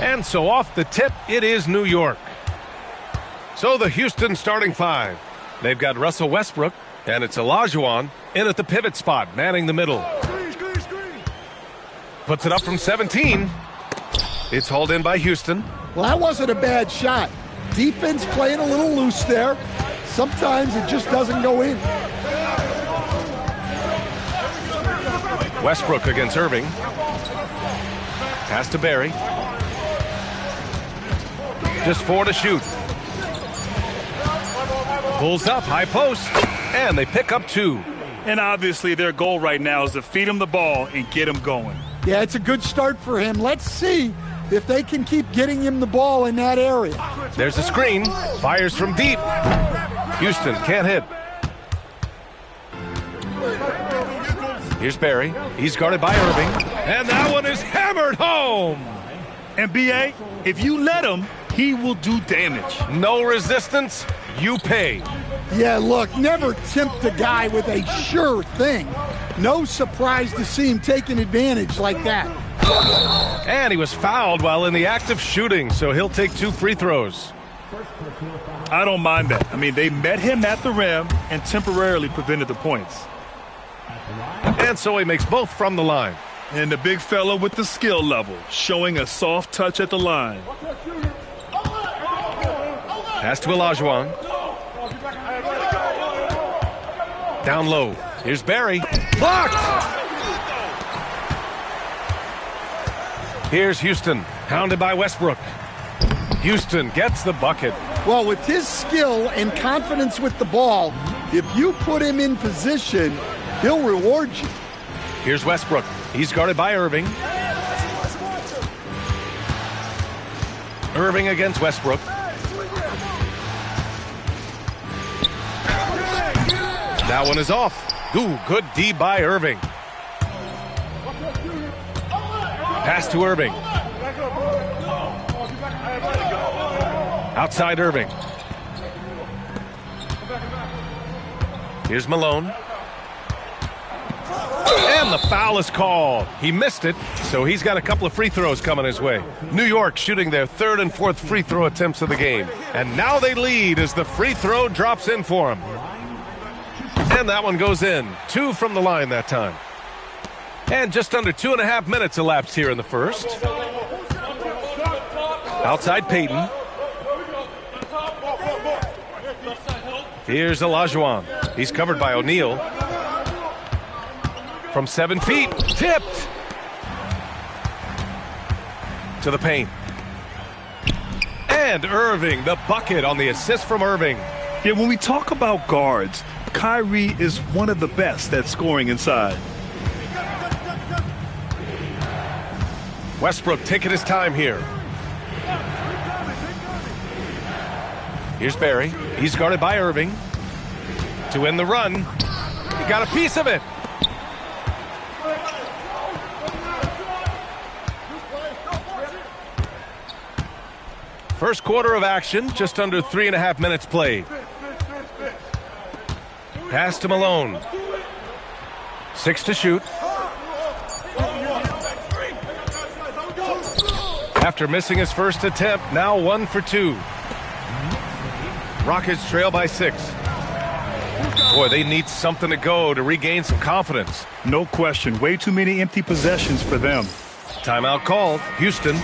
And so off the tip, it is New York. So the Houston starting five. They've got Russell Westbrook, and it's Olajuwon in at the pivot spot, manning the middle. Puts it up from 17. It's hauled in by Houston. Well, that wasn't a bad shot. Defense playing a little loose there. Sometimes it just doesn't go in. Westbrook against Irving. Pass to Barry. Just 4 to shoot. Pulls up, high post, and they pick up 2. And obviously their goal right now is to feed him the ball and get him going. Yeah, it's a good start for him. Let's see if they can keep getting him the ball in that area. There's a screen. Fires from deep. Houston can't hit. Here's Barry. He's guarded by Irving. And that one is hammered home. And B.A., if you let him, he will do damage. No resistance, you pay. Yeah, look, never tempt a guy with a sure thing. No surprise to see him taking advantage like that. And he was fouled while in the act of shooting, so he'll take 2 free throws. I don't mind that. I mean, they met him at the rim and temporarily prevented the points. And so he makes both from the line. And the big fella with the skill level, showing a soft touch at the line. Pass to Olajuwon. Down low. Here's Barry. Blocked! Here's Houston, hounded by Westbrook. Houston gets the bucket. Well, with his skill and confidence with the ball, if you put him in position, he'll reward you. Here's Westbrook. He's guarded by Irving. Irving against Westbrook. That one is off. Ooh, good D by Irving. Pass to Irving. Outside Irving. Here's Malone. And the foul is called. He missed it, so he's got a couple of free throws coming his way. New York shooting their 3rd and 4th free throw attempts of the game. And now they lead as the free throw drops in for him. And that one goes in. 2 from the line that time. And just under 2.5 minutes elapsed here in the first. Outside Payton. Here's Olajuwon. He's covered by O'Neal. From 7 feet. Tipped. To the paint. And Irving, the bucket on the assist from Irving. Yeah, when we talk about guards, Kyrie is one of the best at scoring inside. Westbrook taking his time here. Here's Barry. He's guarded by Irving. To end the run. He got a piece of it. First quarter of action, just under 3.5 minutes played. Pass to Malone. 6 to shoot. After missing his first attempt, now 1 for 2. Rockets trail by 6. Boy, they need something to go to regain some confidence. No question. Way too many empty possessions for them. Timeout called. Houston.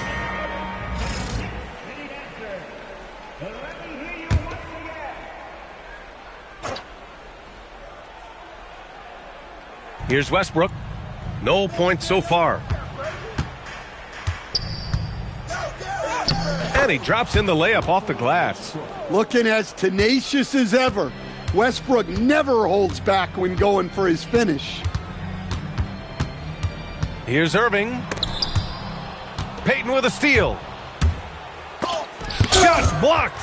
Here's Westbrook. No points so far. And he drops in the layup off the glass. Looking as tenacious as ever. Westbrook never holds back when going for his finish. Here's Irving. Payton with a steal. Shot blocked.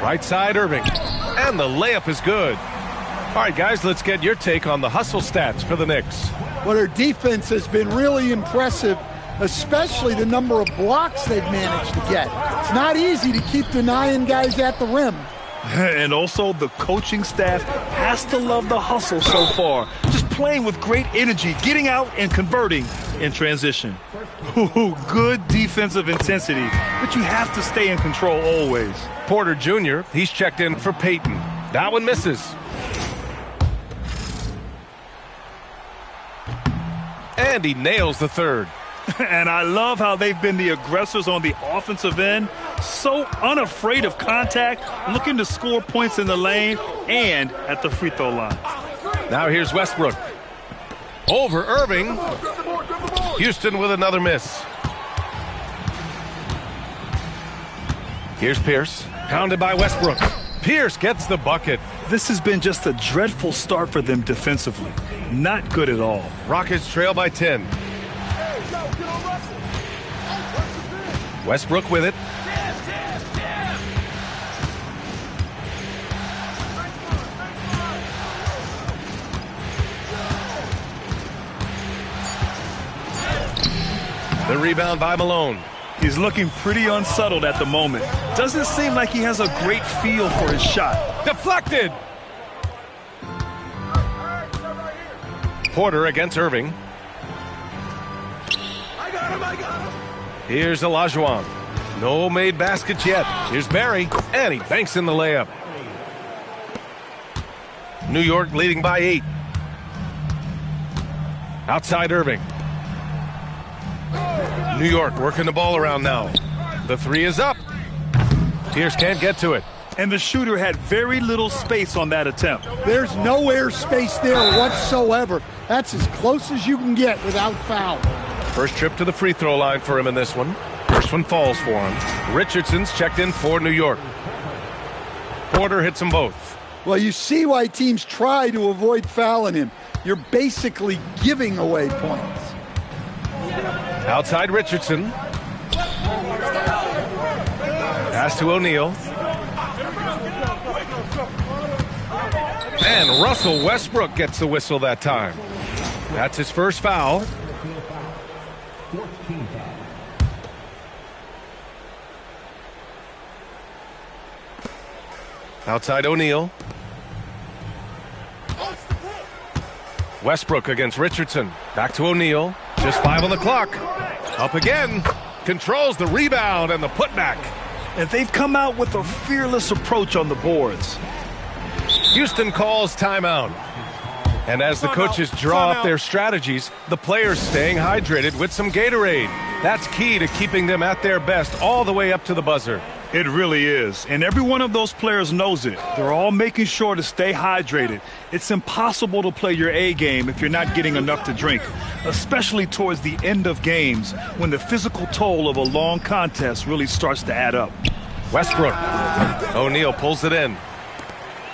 Right side Irving. And the layup is good. All right, guys, let's get your take on the hustle stats for the Knicks. Well, their defense has been really impressive, especially the number of blocks they've managed to get. It's not easy to keep denying guys at the rim. And also, the coaching staff has to love the hustle so far. Just playing with great energy, getting out and converting in transition. Ooh, good defensive intensity, but you have to stay in control always. Porter Jr., he's checked in for Peyton. That one misses. And he nails the third. And I love how they've been the aggressors on the offensive end. So unafraid of contact, looking to score points in the lane and at the free throw line. Now here's Westbrook. Over Irving. Houston with another miss. Here's Pierce. Pounded by Westbrook. Pierce gets the bucket. This has been just a dreadful start for them defensively. Not good at all. Rockets trail by 10. Westbrook with it. The rebound by Malone. He's looking pretty unsettled at the moment. Doesn't seem like he has a great feel for his shot. Deflected. Porter against Irving. I got him. Here's Olajuwon. No made baskets yet. Here's Barry, and he banks in the layup. New York leading by 8. Outside Irving. New York working the ball around now. The three is up. Pierce can't get to it. And the shooter had very little space on that attempt. There's no air space there whatsoever. That's as close as you can get without foul. First trip to the free throw line for him in this one. First one falls for him. Richardson's checked in for New York. Porter hits them both. Well, you see why teams try to avoid fouling him. You're basically giving away points. Outside Richardson. Pass to O'Neal. And Russell Westbrook gets the whistle that time. That's his first foul. Outside O'Neal. Westbrook against Richardson. Back to O'Neal. Just 5 on the clock. Up again. Controls the rebound and the putback. And they've come out with a fearless approach on the boards. Houston calls timeout. And as the coaches draw up their strategies, the players staying hydrated with some Gatorade. That's key to keeping them at their best all the way up to the buzzer. It really is. And every one of those players knows it. They're all making sure to stay hydrated. It's impossible to play your A game if you're not getting enough to drink, especially towards the end of games when the physical toll of a long contest really starts to add up. Westbrook. O'Neal pulls it in.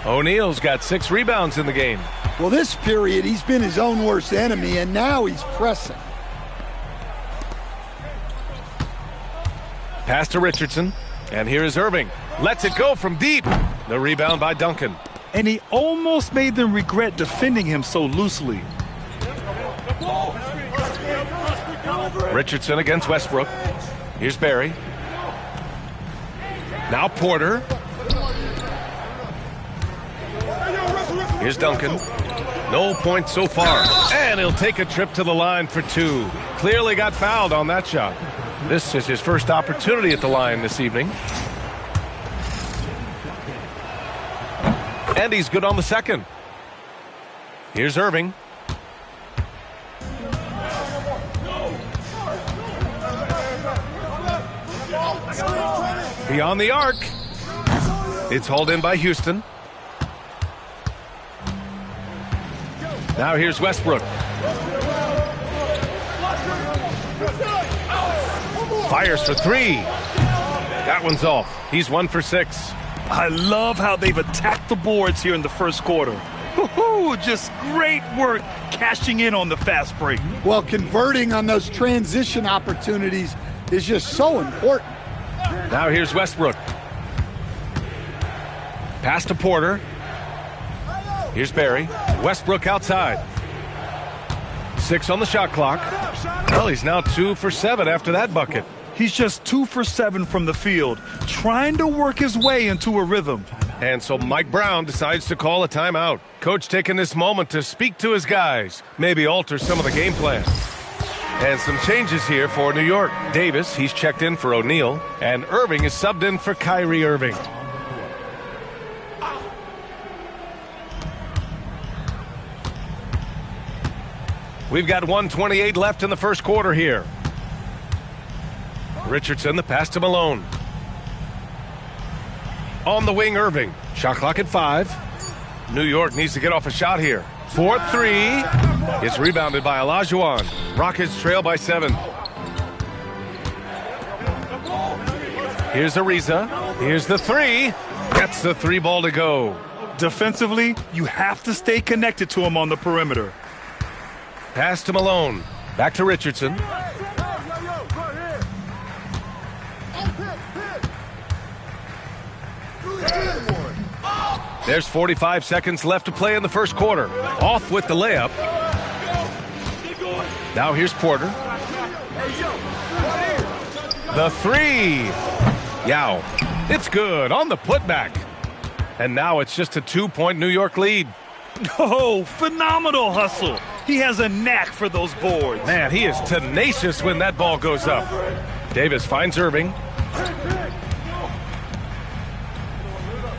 O'Neal's got 6 rebounds in the game. Well, this period, he's been his own worst enemy, and now he's pressing. Pass to Richardson. And here is Irving. Lets it go from deep. The rebound by Duncan. And he almost made them regret defending him so loosely. Richardson against Westbrook. Here's Barry. Now Porter. Here's Duncan. No points so far. And he'll take a trip to the line for 2. Clearly got fouled on that shot. This is his first opportunity at the line this evening. And he's good on the second. Here's Irving. Beyond the arc. It's hauled in by Houston. Now here's Westbrook. Fires for 3. That one's off. He's 1 for 6. I love how they've attacked the boards here in the first quarter. Woo-hoo, just great work cashing in on the fast break. Well, converting on those transition opportunities is just so important. Now here's Westbrook. Pass to Porter. Here's Barry. Westbrook outside. 6 on the shot clock. Well, he's now 2 for 7 after that bucket. He's just 2 for 7 from the field, trying to work his way into a rhythm. And so Mike Brown decides to call a timeout. Coach taking this moment to speak to his guys, maybe alter some of the game plan. And some changes here for New York. Davis, he's checked in for O'Neal, and Irving is subbed in for Kyrie Irving. We've got 1:28 left in the first quarter here. Richardson, the pass to Malone. On the wing, Irving. Shot clock at 5. New York needs to get off a shot here. 4-3. It's rebounded by Olajuwon. Rockets trail by 7. Here's Ariza. Here's the 3. Gets the 3 ball to go. Defensively, you have to stay connected to him on the perimeter. Pass to Malone. Back to Richardson. There's 45 seconds left to play in the first quarter. Off with the layup. Now here's Porter. The 3. Yao. It's good on the putback. And now it's just a 2-point New York lead. Oh, phenomenal hustle. He has a knack for those boards. Man, he is tenacious when that ball goes up. Davis finds Irving.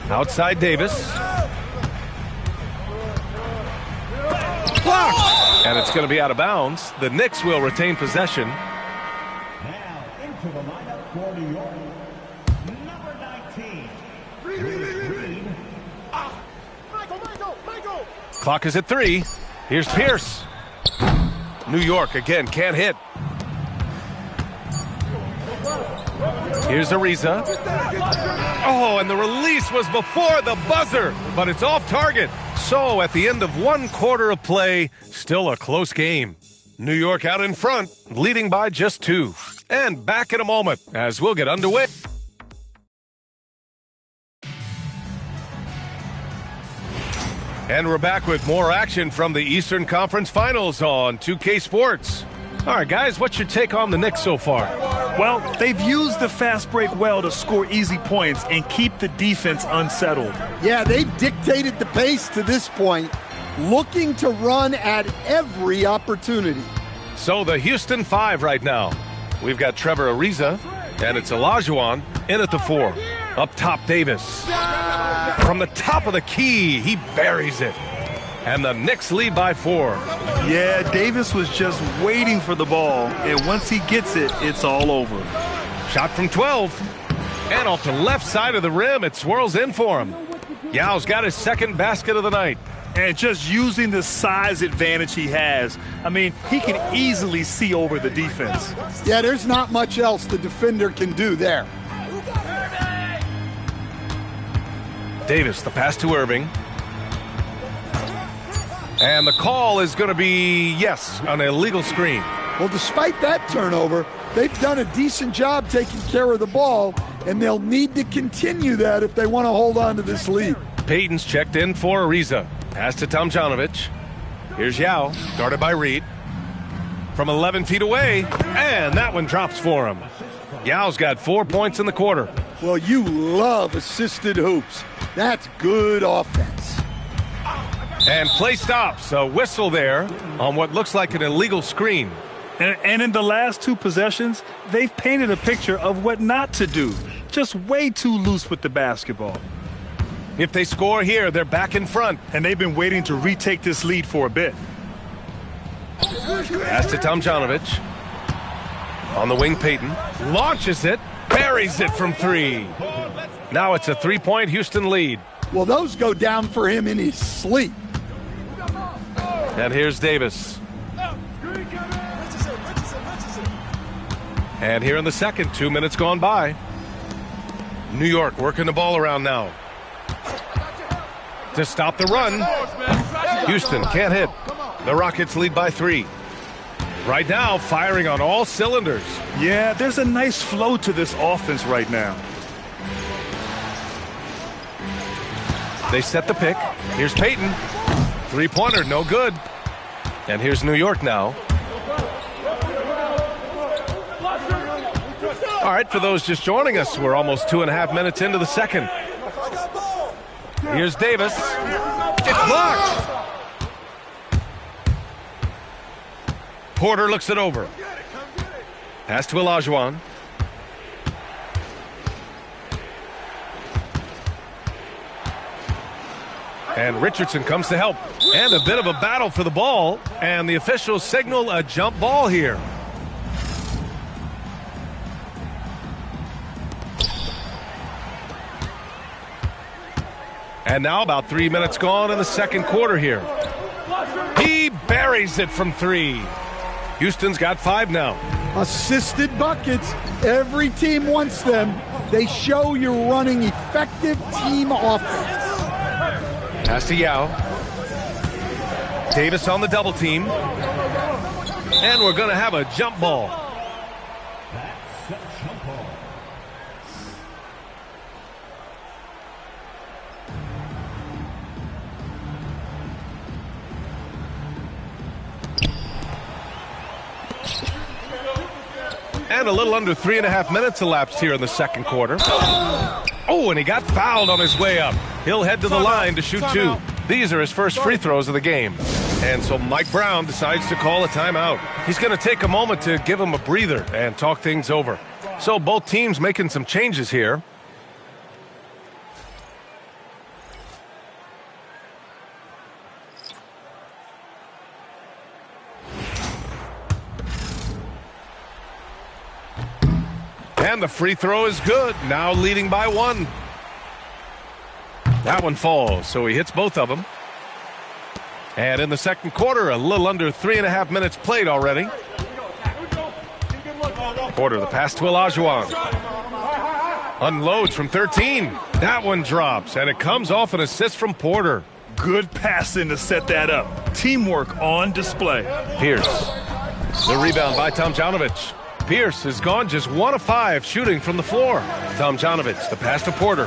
Outside Davis. Blocked! And it's going to be out of bounds. The Knicks will retain possession. Now into the lineup for New York. Number 19. Reed. Michael. Clock is at 3. Here's Pierce. New York again can't hit. Here's Ariza. Oh, and the release was before the buzzer, but it's off target. So at the end of 1 quarter of play, still a close game. New York out in front, leading by just 2. And back in a moment as we'll get underway. And we're back with more action from the Eastern Conference Finals on 2K Sports. All right, guys, what's your take on the Knicks so far? Well, they've used the fast break well to score easy points and keep the defense unsettled. Yeah, they've dictated the pace to this point, looking to run at every opportunity. So the Houston 5 right now. We've got Trevor Ariza, and it's Olajuwon in at the 4. Up top, Davis. From the top of the key, he buries it. And the Knicks lead by 4. Yeah, Davis was just waiting for the ball, and once he gets it, it's all over. Shot from 12. And off the left side of the rim, it swirls in for him. Yao's got his second basket of the night. And just using the size advantage he has, I mean, he can easily see over the defense. Yeah, there's not much else the defender can do there. Davis, the pass to Irving. And the call is going to be, yes, an illegal screen. Well, despite that turnover, they've done a decent job taking care of the ball, and they'll need to continue that if they want to hold on to this lead. Payton's checked in for Ariza. Pass to Tomjanovich. Here's Yao, guarded by Reed. From 11 feet away, and that one drops for him. Yao's got 4 points in the quarter. Well, you love assisted hoops. That's good offense. And play stops. A whistle there on what looks like an illegal screen. And in the last 2 possessions, they've painted a picture of what not to do. Just way too loose with the basketball. If they score here, they're back in front. And they've been waiting to retake this lead for a bit. Pass to Tomjanovich. On the wing, Payton launches it, buries it from 3. Now it's a 3-point Houston lead. Well, those go down for him in his sleep. And here's Davis. And here in the second, 2 minutes gone by. New York working the ball around now. To stop the run. Houston can't hit. The Rockets lead by 3. Right now, firing on all cylinders. Yeah, there's a nice flow to this offense right now. They set the pick. Here's Payton. 3-pointer, no good. And here's New York now. All right, for those just joining us, we're almost 2.5 minutes into the second. Here's Davis. It's blocked. Porter looks it over. Pass to Olajuwon. And Richardson comes to help. And a bit of a battle for the ball. And the officials signal a jump ball here. And now about 3 minutes gone in the second quarter here. He buries it from three. Houston's got 5 now. Assisted buckets. Every team wants them. They show you're running effective team offense. Pass to Yao. Davis on the double team. And we're going to have a jump ball. That's a jump ball. And a little under 3.5 minutes elapsed here in the second quarter. Oh, and he got fouled on his way up. He'll head to the line to shoot 2. These are his first free throws of the game. And so Mike Brown decides to call a timeout. He's going to take a moment to give him a breather and talk things over. So both teams making some changes here. And the free throw is good. Now leading by 1. That one falls, so he hits both of them. And in the second quarter, a little under 3.5 minutes played already. Porter, the pass to Olajuwon. Unloads from 13. That one drops, and it comes off an assist from Porter. Good passing to set that up. Teamwork on display. Pierce. The rebound by Tomjanovich. Pierce has gone just 1 of 5 shooting from the floor. Tomjanovich, the pass to Porter.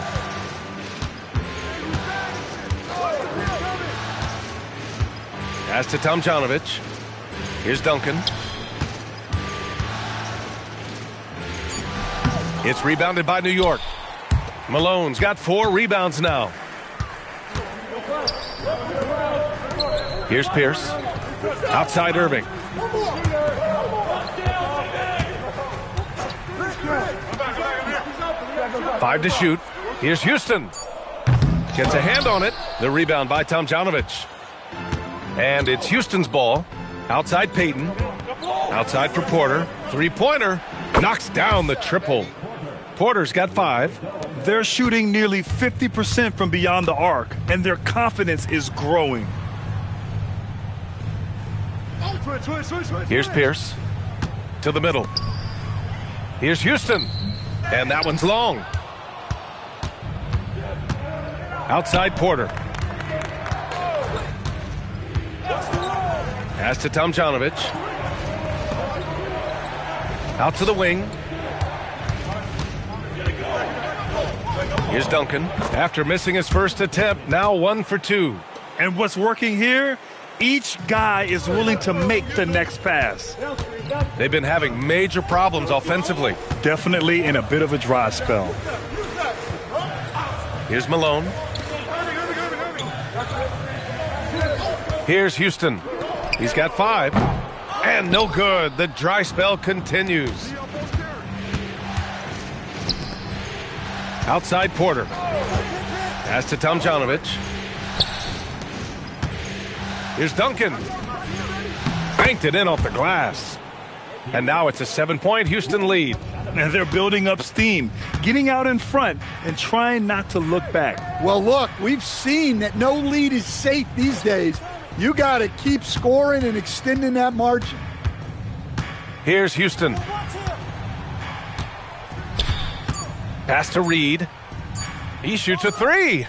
Pass to Tomjanovich. Here's Duncan. It's rebounded by New York. Malone's got 4 rebounds now. Here's Pierce. Outside Irving. Five to shoot. Here's Houston. Gets a hand on it. The rebound by Tomjanovich. And it's Houston's ball. Outside Payton. Outside for Porter. Three-pointer. Knocks down the triple. Porter's got 5. They're shooting nearly 50% from beyond the arc, and their confidence is growing. Here's Pierce. To the middle. Here's Houston. And that one's long. Outside Porter. Pass to Tomjanovich. Out to the wing. Here's Duncan. After missing his first attempt, now 1 for 2. And what's working here? Each guy is willing to make the next pass. They've been having major problems offensively. Definitely in a bit of a dry spell. Here's Malone. Here's Houston. He's got 5. And no good. The dry spell continues. Outside Porter. Pass to Tomjanovich. Here's Duncan. Banked it in off the glass. And now it's a 7-point Houston lead. And they're building up steam, getting out in front and trying not to look back. Well, look, we've seen that no lead is safe these days. You got to keep scoring and extending that margin. Here's Houston. Pass to Reed. He shoots a 3.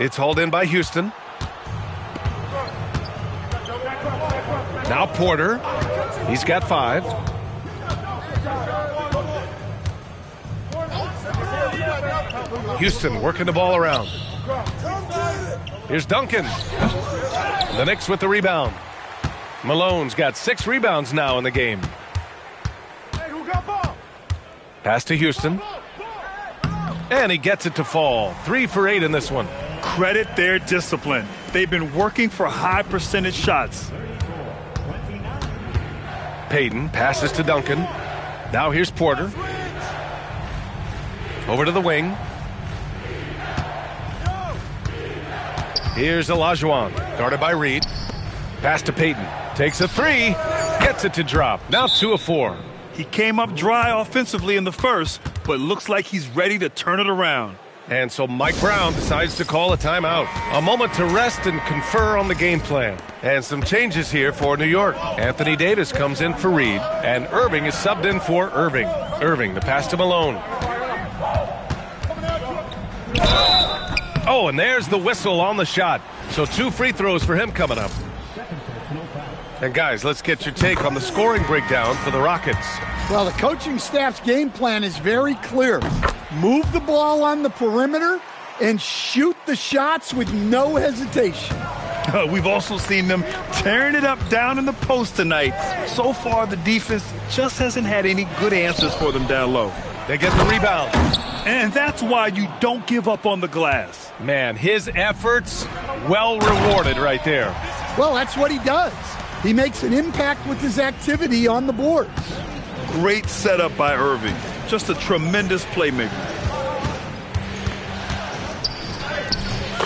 It's hauled in by Houston. Now Porter. He's got 5. Houston working the ball around. Here's Duncan. The Knicks with the rebound. Malone's got 6 rebounds now in the game. Pass to Houston. And he gets it to fall. 3 for 8 in this one. Credit their discipline. They've been working for high percentage shots. Payton passes to Duncan. Now here's Porter. Over to the wing. Here's Olajuwon, guarded by Reed. Pass to Payton. Takes a three. Gets it to drop. Now 2 of 4. He came up dry offensively in the first, but looks like he's ready to turn it around. And so Mike Brown decides to call a timeout. A moment to rest and confer on the game plan. And some changes here for New York. Anthony Davis comes in for Reed, and Irving is subbed in for Irving. Irving, the pass to Malone. Oh, and there's the whistle on the shot. So 2 free throws for him coming up. And guys, let's get your take on the scoring breakdown for the Rockets. Well, the coaching staff's game plan is very clear. Move the ball on the perimeter and shoot the shots with no hesitation. We've also seen them tearing it up down in the post tonight. So far, the defense just hasn't had any good answers for them down low. They get the rebound. And that's why you don't give up on the glass. Man, his efforts well rewarded right there. Well, that's what he does. He makes an impact with his activity on the boards. Great setup by Irving. Just a tremendous playmaker.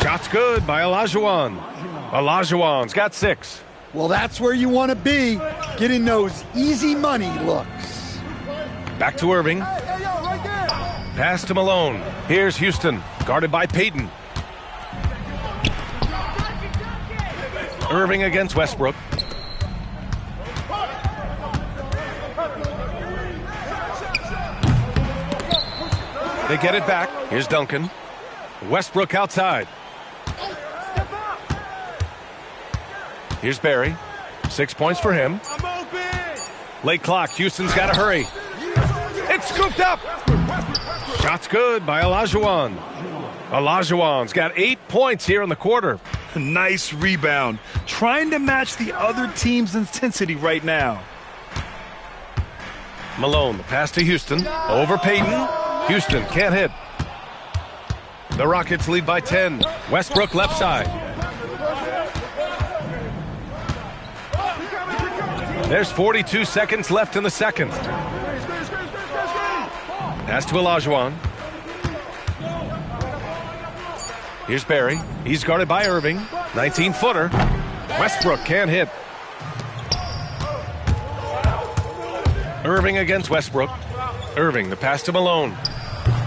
Shot's good by Olajuwon. Olajuwon's got 6. Well, that's where you want to be, getting those easy money looks. Back to Irving. Pass to Malone. Here's Houston, guarded by Payton. Irving against Westbrook. They get it back. Here's Duncan. Westbrook outside. Here's Barry. 6 points for him. Late clock. Houston's got to hurry. It's scooped up. Shot's good by Olajuwon. Olajuwon's got 8 points here in the quarter. Nice rebound. Trying to match the other team's intensity right now. Malone, the pass to Houston. Over Payton. Houston can't hit. The Rockets lead by 10. Westbrook left side. There's 42 seconds left in the second. Pass to Olajuwon. Here's Barry. He's guarded by Irving. 19-footer. Westbrook can't hit. Irving against Westbrook. Irving, the pass to Malone.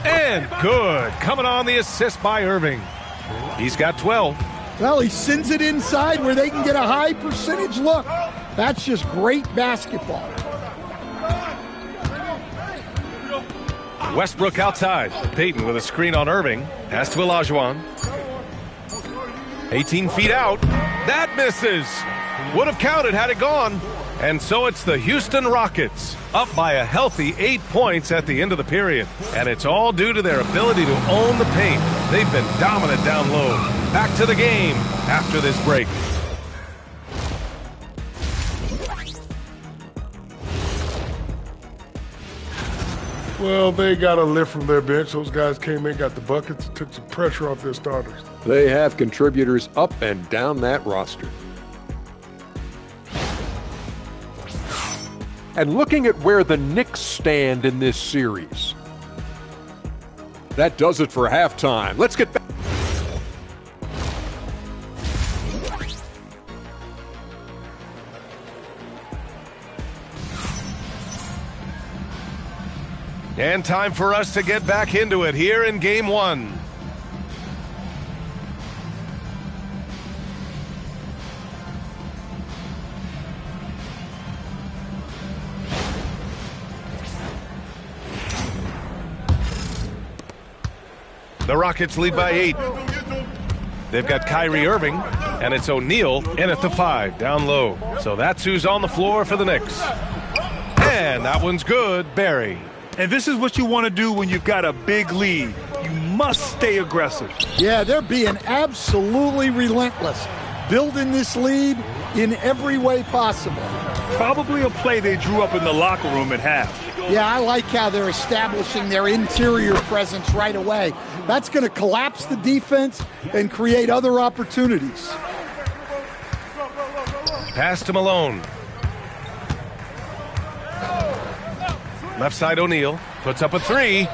And good. Coming on the assist by Irving. He's got 12. Well, he sends it inside where they can get a high percentage look. That's just great basketball. Westbrook outside. Payton with a screen on Irving. Pass to Olajuwon. 18 feet out. That misses. Would have counted had it gone. And so it's the Houston Rockets, up by a healthy 8 points at the end of the period. And it's all due to their ability to own the paint. They've been dominant down low. Back to the game after this break. Well, they got a lift from their bench. Those guys came in, got the buckets, took some pressure off their starters. They have contributors up and down that roster. And looking at where the Knicks stand in this series, that does it for halftime. Let's get back. And time for us to get back into it here in Game 1. The Rockets lead by 8. They've got Kyrie Irving, and it's O'Neal in at the 5, down low. So that's who's on the floor for the Knicks. And that one's good, Barry. And this is what you want to do when you've got a big lead. You must stay aggressive. Yeah, they're being absolutely relentless, building this lead in every way possible. Probably a play they drew up in the locker room at half. Yeah, I like how they're establishing their interior presence right away. That's going to collapse the defense and create other opportunities. Pass to Malone. Left side O'Neal puts up a three.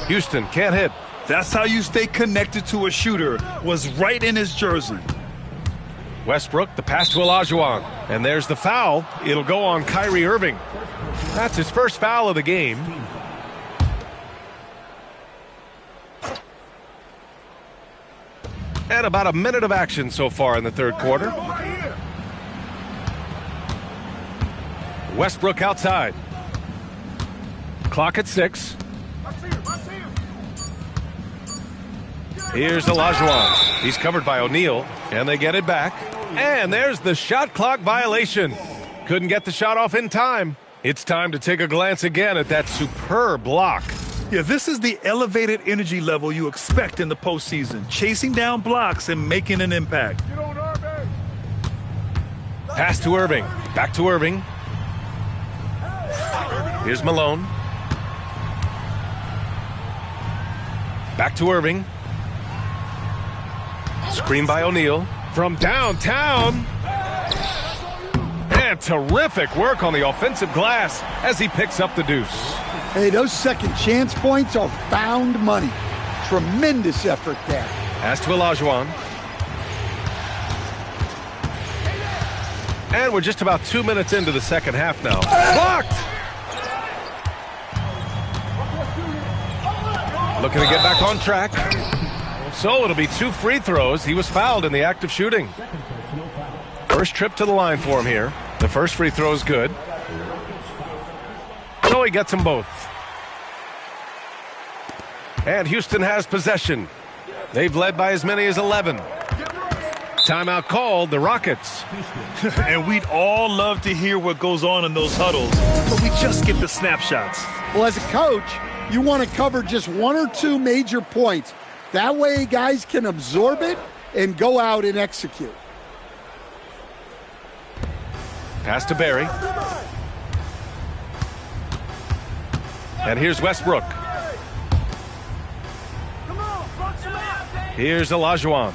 Houston can't hit. That's how you stay connected to a shooter. Was right in his jersey. Westbrook, the pass to Olajuwon. And there's the foul. It'll go on Kyrie Irving. That's his first foul of the game. And about a minute of action so far in the third quarter. Westbrook outside. Clock at 6. Here's Olajuwon. He's covered by O'Neal, and they get it back. And there's the shot clock violation. Couldn't get the shot off in time. It's time to take a glance again at that superb block. Yeah, this is the elevated energy level you expect in the postseason. Chasing down blocks and making an impact. Pass to Irving. Back to Irving. Here's Malone. Back to Irving. Screen by O'Neal. From downtown. And terrific work on the offensive glass as he picks up the deuce. Hey, those second chance points are found money. Tremendous effort there. Pass to Olajuwon. And we're just about 2 minutes into the second half now. Blocked! Looking to get back on track. So it'll be 2 free throws. He was fouled in the act of shooting. First trip to the line for him here. The first free throw is good. So he gets them both. And Houston has possession. They've led by as many as 11. Timeout called, the Rockets. And we'd all love to hear what goes on in those huddles, but we just get the snapshots. Well, as a coach, you want to cover just 1 or 2 major points. That way guys can absorb it and go out and execute. Pass to Barry. And here's Westbrook. Here's Olajuwon.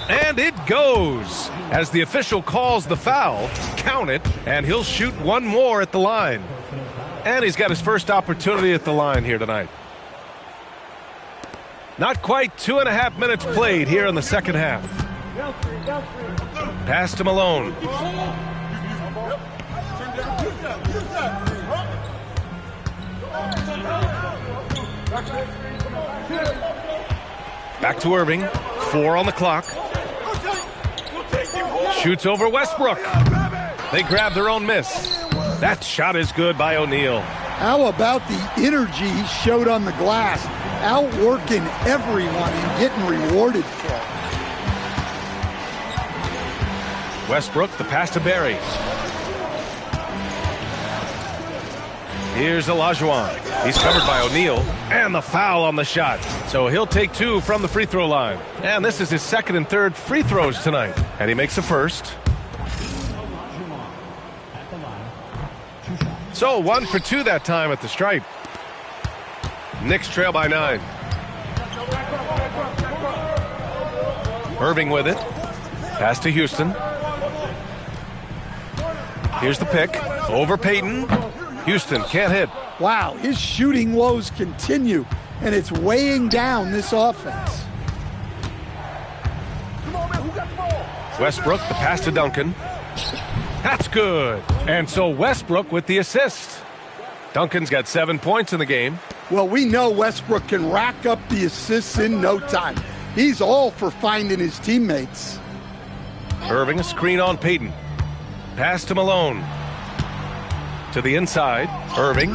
And it goes. As the official calls the foul, count it, and he'll shoot one more at the line. And he's got his first opportunity at the line here tonight. Not quite 2.5 minutes played here in the second half. Pass to Malone. Back to Irving. 4 on the clock. Shoots over Westbrook. They grab their own miss. That shot is good by O'Neal. How about the energy he showed on the glass? Outworking everyone and getting rewarded for it. Westbrook, the pass to Barry. Here's Olajuwon. He's covered by O'Neal. And the foul on the shot. So he'll take 2 from the free throw line. And this is his second and third free throws tonight. And he makes the first. So 1 for 2 that time at the stripe. Knicks trail by 9. Irving with it. Pass to Houston. Here's the pick. Over Payton. Houston can't hit. Wow, his shooting woes continue, and it's weighing down this offense. Westbrook, the pass to Duncan. That's good. And so Westbrook with the assist. Duncan's got 7 points in the game. Well, we know Westbrook can rack up the assists in no time. He's all for finding his teammates. Irving, a screen on Payton. Pass to Malone. To the inside. Irving.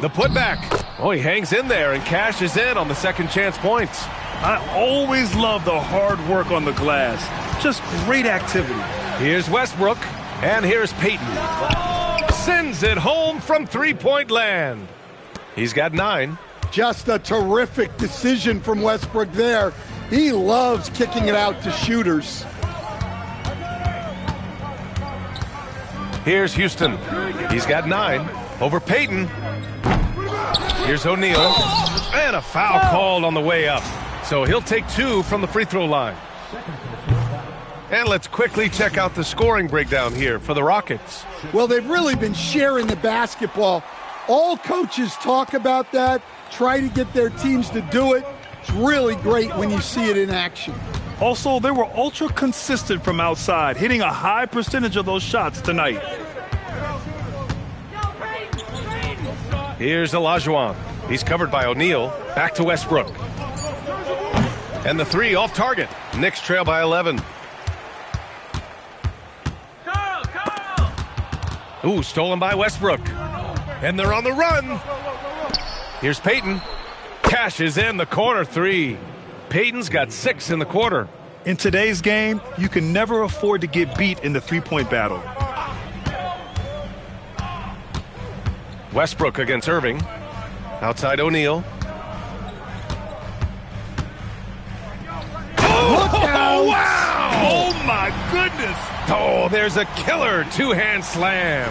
The putback. Oh, he hangs in there and cashes in on the second chance points. I always love the hard work on the glass. Just great activity. Here's Westbrook. And here's Payton. Sends it home from three-point land. He's got 9. Just a terrific decision from Westbrook there. He loves kicking it out to shooters. Here's Houston. He's got 9. Over Payton. Here's O'Neal. And a foul called on the way up. So he'll take 2 from the free throw line. And let's quickly check out the scoring breakdown here for the Rockets. Well, they've really been sharing the basketball. All coaches talk about that, try to get their teams to do it. It's really great when you see it in action. Also, they were ultra consistent from outside, hitting a high percentage of those shots tonight. Here's Olajuwon. He's covered by O'Neal. Back to Westbrook. And the 3 off target. Knicks trail by 11. Ooh, stolen by Westbrook. And they're on the run. Here's Payton. Cashes in the corner 3. Payton's got 6 in the quarter. In today's game, you can never afford to get beat in the three-point battle. Westbrook against Irving. Outside O'Neal. Oh, wow! Oh, my goodness! Oh, there's a killer 2-hand slam.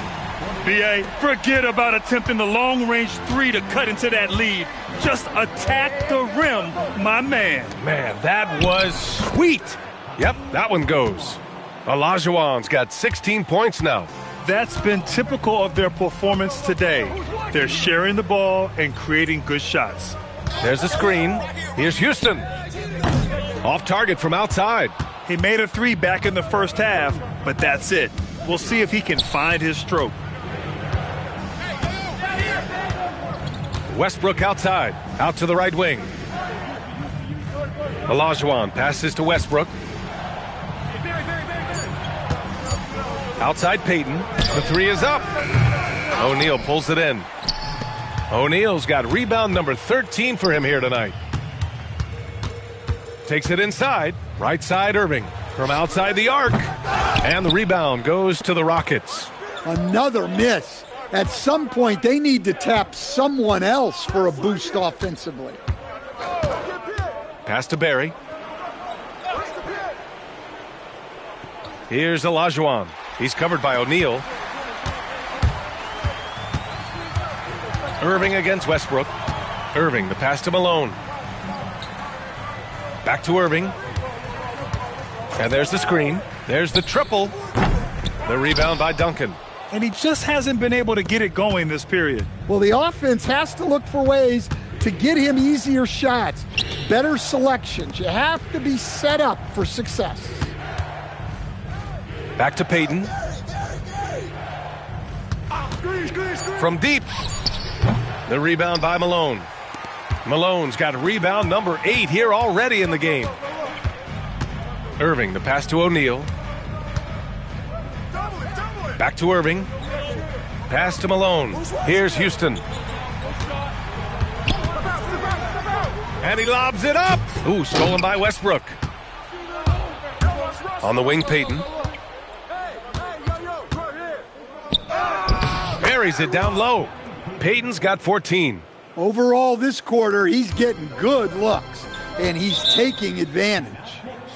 B.A., forget about attempting the long-range 3 to cut into that lead. Just attack the rim, my man. Man, that was sweet. Yep, that one goes. Olajuwon's got 16 points now. That's been typical of their performance today. They're sharing the ball and creating good shots. There's a screen. Here's Houston. Off target from outside. He made a 3 back in the first half, but that's it. We'll see if he can find his stroke. Westbrook outside. Out to the right wing. Olajuwon passes to Westbrook. Outside Payton. The 3 is up. O'Neal pulls it in. O'Neal's got rebound number 13 for him here tonight. Takes it inside. Right side Irving. From outside the arc. And the rebound goes to the Rockets. Another miss. At some point, they need to tap someone else for a boost offensively. Pass to Barry. Here's Olajuwon. He's covered by O'Neal. Irving against Westbrook. Irving, the pass to Malone. Back to Irving. And there's the screen. There's the triple. The rebound by Duncan. And he just hasn't been able to get it going this period. Well, the offense has to look for ways to get him easier shots, better selections. You have to be set up for success. Back to Payton. From deep. The rebound by Malone. Malone's got rebound number 8 here already in the game. Irving, the pass to O'Neal. Back to Irving. Pass to Malone. Here's Houston. And he lobs it up. Ooh, stolen by Westbrook. On the wing, Payton. Buries it down low. Payton's got 14. Overall, this quarter, he's getting good looks, and he's taking advantage.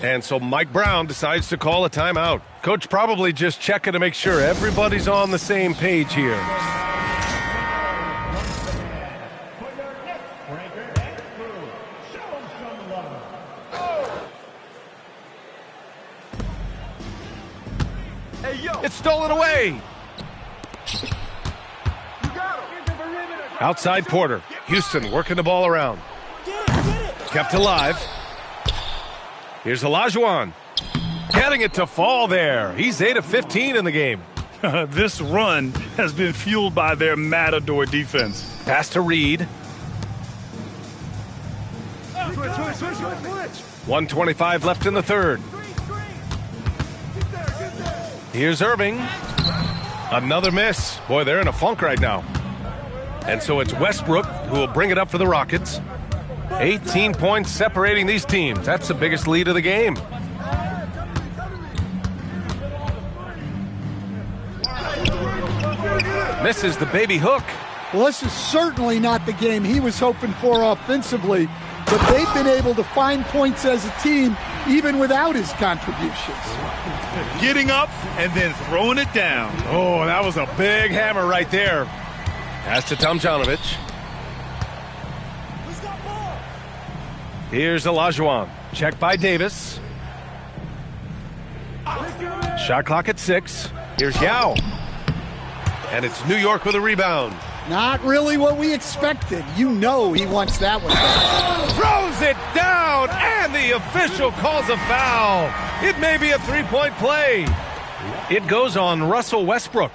And so Mike Brown decides to call a timeout. Coach probably just checking to make sure everybody's on the same page here. It's stolen away. Outside Porter. Houston working the ball around. Kept alive. Here's Olajuwon. Getting it to fall there. He's 8 of 15 in the game. This run has been fueled by their Matador defense. Pass to Reed. 1:25 left in the third. Here's Irving. Another miss. Boy, they're in a funk right now. And so it's Westbrook who will bring it up for the Rockets. 18 points separating these teams. That's the biggest lead of the game. Misses the baby hook. Well, this is certainly not the game he was hoping for offensively, but they've been able to find points as a team even without his contributions. Getting up and then throwing it down. Oh, that was a big hammer right there. Pass to Tomjanovich. Here's Olajuwon. Check by Davis. Shot clock at 6. Here's Yao. And it's New York with a rebound. Not really what we expected. You know he wants that one. Throws it down, and the official calls a foul. It may be a three-point play. It goes on Russell Westbrook.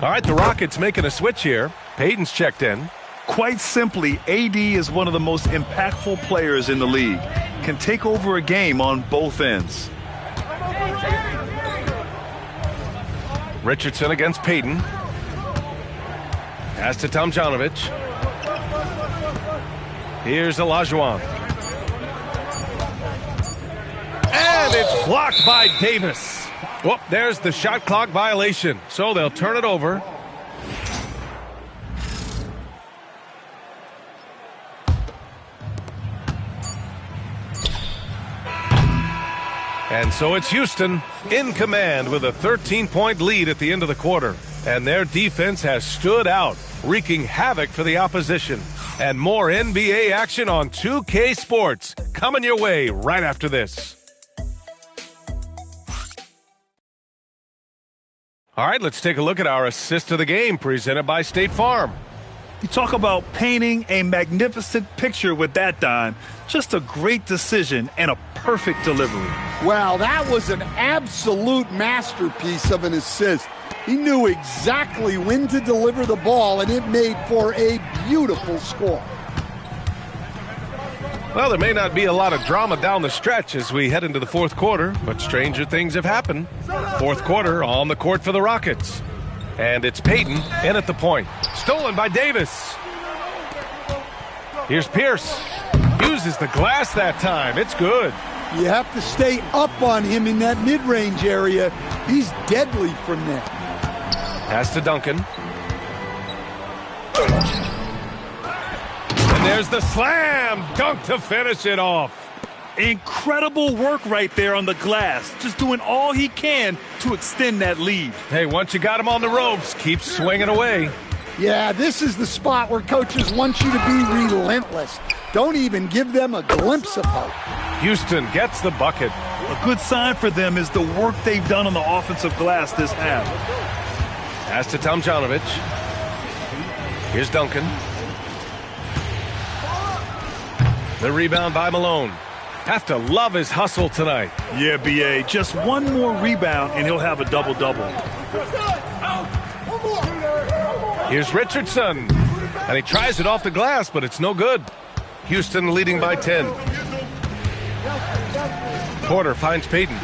All right, the Rockets making a switch here. Payton's checked in. Quite simply, AD is one of the most impactful players in the league. Can take over a game on both ends. Richardson against Payton. Pass to Tomjanovich. Here's Olajuwon. And it's blocked by Davis. Whoop, there's the shot clock violation. So they'll turn it over. And so it's Houston in command with a 13-point lead at the end of the quarter. And their defense has stood out, wreaking havoc for the opposition. And more NBA action on 2K Sports coming your way right after this. All right, let's take a look at our assist of the game presented by State Farm. You talk about painting a magnificent picture with that, Don. Just a great decision and a perfect delivery. Wow, that was an absolute masterpiece of an assist. He knew exactly when to deliver the ball, and it made for a beautiful score. Well, there may not be a lot of drama down the stretch as we head into the fourth quarter, but stranger things have happened. Fourth quarter on the court for the Rockets. And it's Payton in at the point. Stolen by Davis. Here's Pierce. Uses the glass that time. It's good. You have to stay up on him in that mid-range area. He's deadly from there. Pass to Duncan. And there's the slam dunk to finish it off. Incredible work right there on the glass. Just doing all he can to extend that lead. Hey, once you got him on the ropes, keep swinging away. Yeah, this is the spot where coaches want you to be relentless. Don't even give them a glimpse of hope. Houston gets the bucket. A good sign for them is the work they've done on the offensive glass this half. Pass to Tomjanovich. Here's Duncan. The rebound by Malone. Have to love his hustle tonight. Yeah, B.A. Just one more rebound and he'll have a double-double. Here's Richardson. And he tries it off the glass, but it's no good. Houston leading by 10. Porter finds Payton.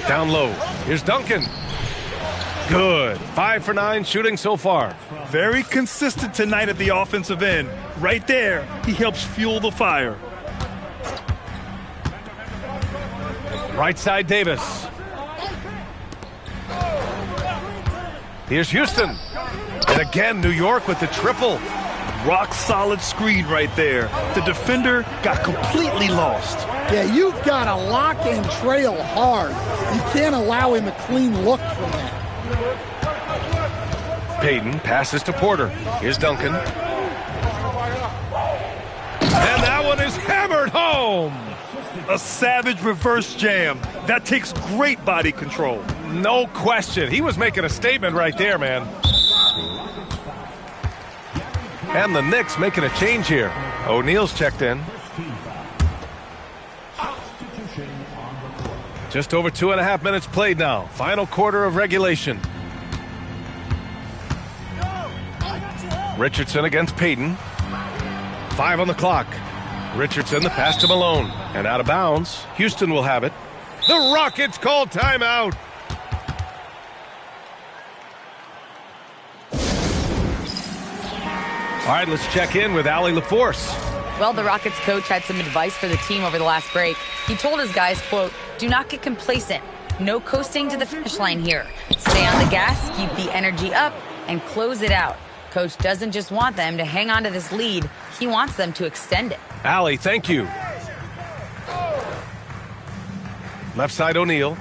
Down low. Here's Duncan. Good. 5 for 9 shooting so far. Very consistent tonight at the offensive end. Right there, he helps fuel the fire. Right side Davis. Here's Houston. And again, New York with the triple. Rock solid screen right there. The defender got completely lost. Yeah, you've got to lock and trail hard. You can't allow him a clean look from that. Payton passes to Porter. Here's Duncan. And that one is hammered home. A savage reverse jam. That takes great body control. No question. He was making a statement right there, man. And the Knicks making a change here. O'Neal's checked in. Just over 2.5 minutes played now. Final quarter of regulation. Richardson against Payton. 5 on the clock. Richardson, the pass to Malone. And out of bounds. Houston will have it. The Rockets call timeout. All right, let's check in with Allie LaForce. Well, the Rockets coach had some advice for the team over the last break. He told his guys, quote, "Do not get complacent. No coasting to the finish line here. Stay on the gas, keep the energy up, and close it out." Coach doesn't just want them to hang on to this lead. He wants them to extend it. Allie, thank you. Left side O'Neal.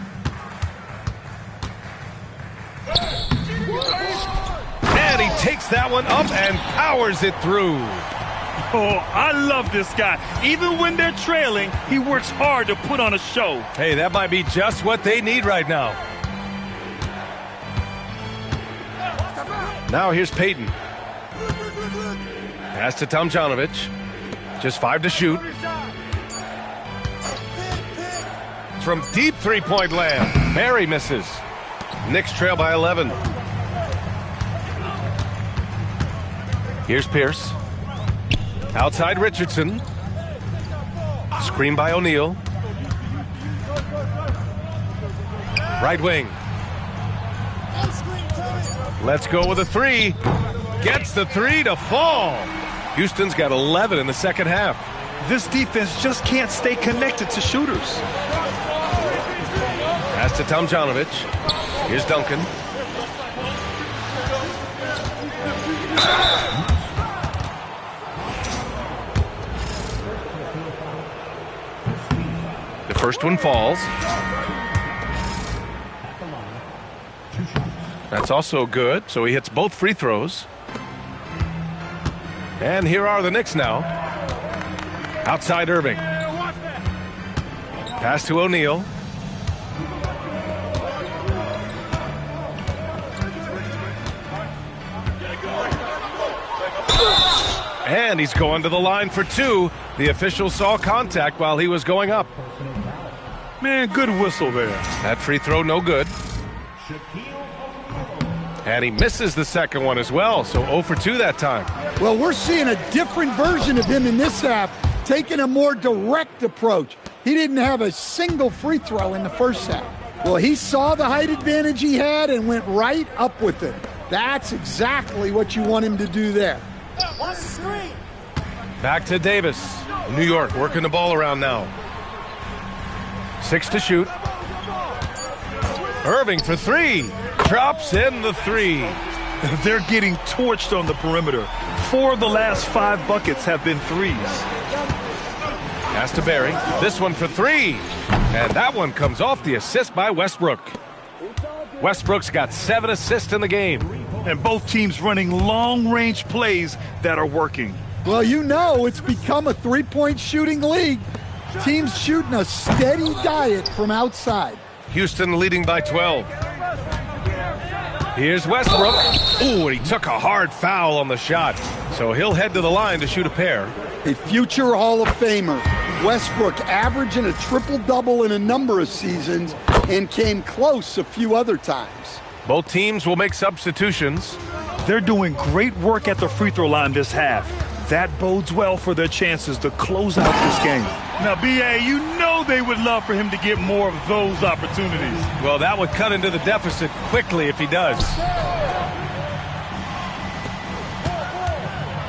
And he takes that one up and powers it through. Oh, I love this guy. Even when they're trailing, he works hard to put on a show. Hey, that might be just what they need right now. Now here's Peyton. Pass to Tomjanovich. Just 5 to shoot. From deep three-point land. Barry misses. Knicks trail by 11. Here's Pierce. Outside Richardson. Screen by O'Neal. Right wing. Let's go with a three. Gets the three to fall. Houston's got 11 in the second half. This defense just can't stay connected to shooters. Pass to Tomjanovich. Here's Duncan. The first one falls. That's also good, so he hits both free throws. And here are the Knicks now. Outside Irving. Pass to O'Neal. And he's going to the line for two. The official saw contact while he was going up. Man, good whistle there. That free throw no good. And he misses the second one as well, so 0 for 2 that time. Well, we're seeing a different version of him in this half, taking a more direct approach. He didn't have a single free throw in the first half. Well, he saw the height advantage he had and went right up with it. That's exactly what you want him to do there. Back to Davis. New York working the ball around now. 6 to shoot. Irving for three. Drops in the three. They're getting torched on the perimeter. 4 of the last 5 buckets have been threes. Pass to Barry. This one for three. And that one comes off the assist by Westbrook. Westbrook's got 7 assists in the game. And both teams running long-range plays that are working. Well, you know it's become a three-point shooting league. Teams shooting a steady diet from outside. Houston leading by 12. Here's Westbrook. Ooh, and he took a hard foul on the shot. So he'll head to the line to shoot a pair. A future Hall of Famer. Westbrook averaging a triple-double in a number of seasons and came close a few other times. Both teams will make substitutions. They're doing great work at the free throw line this half. That bodes well for their chances to close out this game. Now, B.A., you know they would love for him to get more of those opportunities. Well, that would cut into the deficit quickly if he does.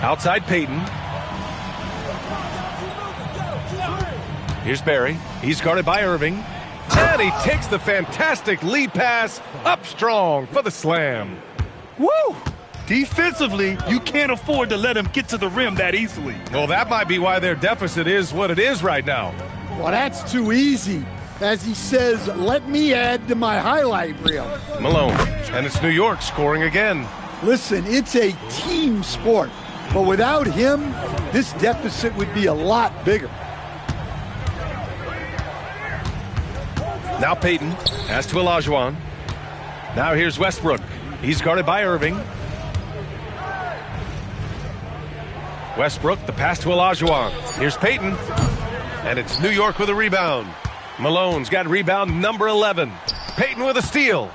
Outside Peyton. Here's Barry. He's guarded by Irving. And he takes the fantastic lead pass up strong for the slam. Woo! Defensively, you can't afford to let him get to the rim that easily. Well, that might be why their deficit is what it is right now. Well, that's too easy. As he says, let me add to my highlight reel. Malone. And it's New York scoring again. Listen, it's a team sport. But without him, this deficit would be a lot bigger. Now Peyton. Pass to Olajuwon. Now here's Westbrook. He's guarded by Irving. Westbrook, the pass to Olajuwon. Here's Peyton. And it's New York with a rebound. Malone's got rebound number 11. Peyton with a steal.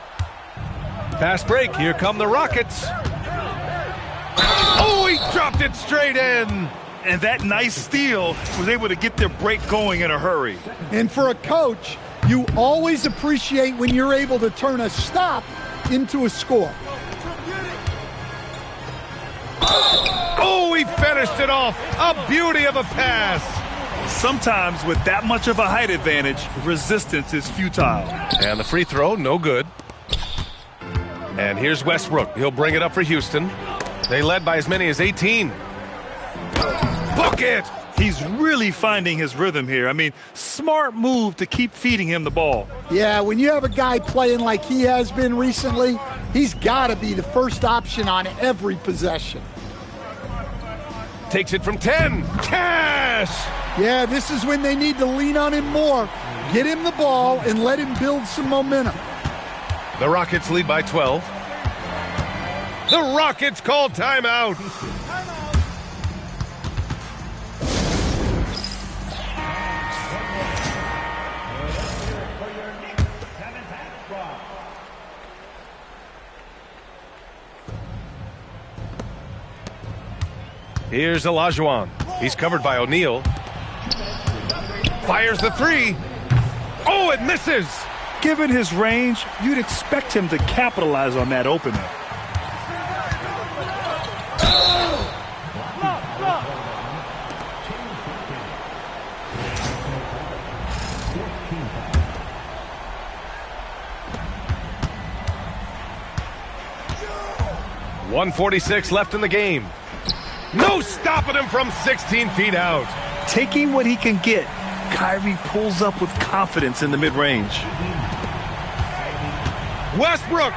Fast break. Here come the Rockets. Oh, he dropped it straight in. And that nice steal was able to get their break going in a hurry. And for a coach, you always appreciate when you're able to turn a stop into a score. Oh, he finished it off. A beauty of a pass. Sometimes with that much of a height advantage, resistance is futile. And the free throw, no good. And here's Westbrook. He'll bring it up for Houston. They led by as many as 18. Book it! He's really finding his rhythm here. I mean, smart move to keep feeding him the ball. Yeah, when you have a guy playing like he has been recently, he's got to be the first option on every possession. Takes it from 10. Cash! Yeah, this is when they need to lean on him more. Get him the ball and let him build some momentum. The Rockets lead by 12. The Rockets call timeout. Here's Olajuwon. He's covered by O'Neal. Fires the three. Oh, it misses. Given his range, you'd expect him to capitalize on that opening. .146 left in the game. No stopping him from 16 feet out. Taking what he can get, Kyrie pulls up with confidence in the mid-range. Westbrook.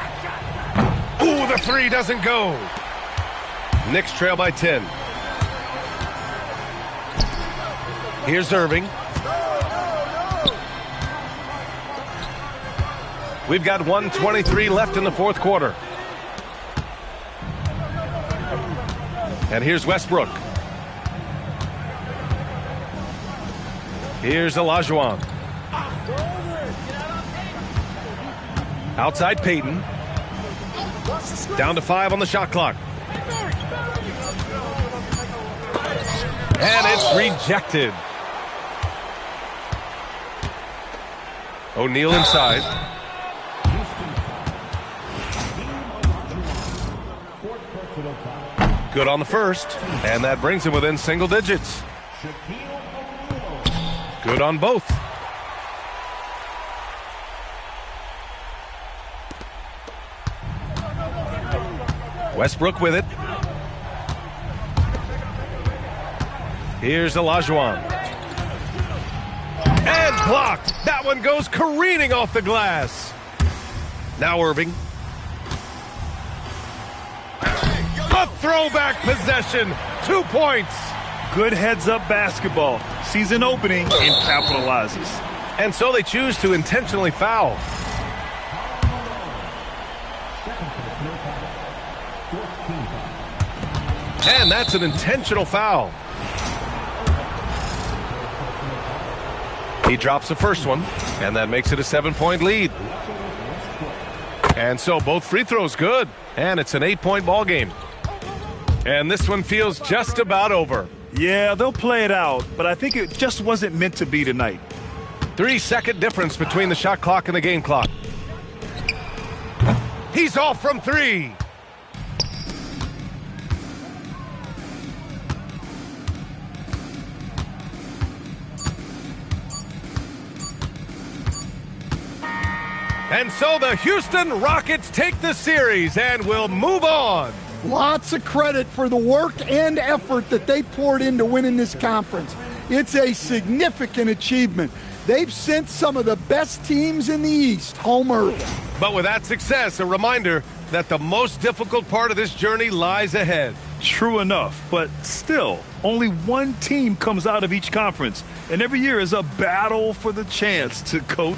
Ooh, the three doesn't go. Knicks trail by 10. Here's Irving. We've got 1:23 left in the fourth quarter. And here's Westbrook. Here's Olajuwon. Outside Peyton. Down to 5 on the shot clock. And it's rejected. O'Neal inside. Good on the first, and that brings him within single digits. Good on both. Westbrook with it. Here's Olajuwon. And blocked. That one goes careening off the glass. Now Irving. A throwback possession. 2 points. Good heads-up basketball. Sees an opening and capitalizes. And so they choose to intentionally foul. And that's an intentional foul. He drops the first one, and that makes it a 7-point lead. And so both free throws good, and it's an 8-point ball game. And this one feels just about over. Yeah, they'll play it out, but I think it just wasn't meant to be tonight. 3-second difference between the shot clock and the game clock. He's off from 3. And so the Houston Rockets take the series and will move on. Lots of credit for the work and effort that they poured into winning this conference. It's a significant achievement. They've sent some of the best teams in the East home early. But with that success, a reminder that the most difficult part of this journey lies ahead. True enough, but still, only one team comes out of each conference, and every year is a battle for the chance to coach.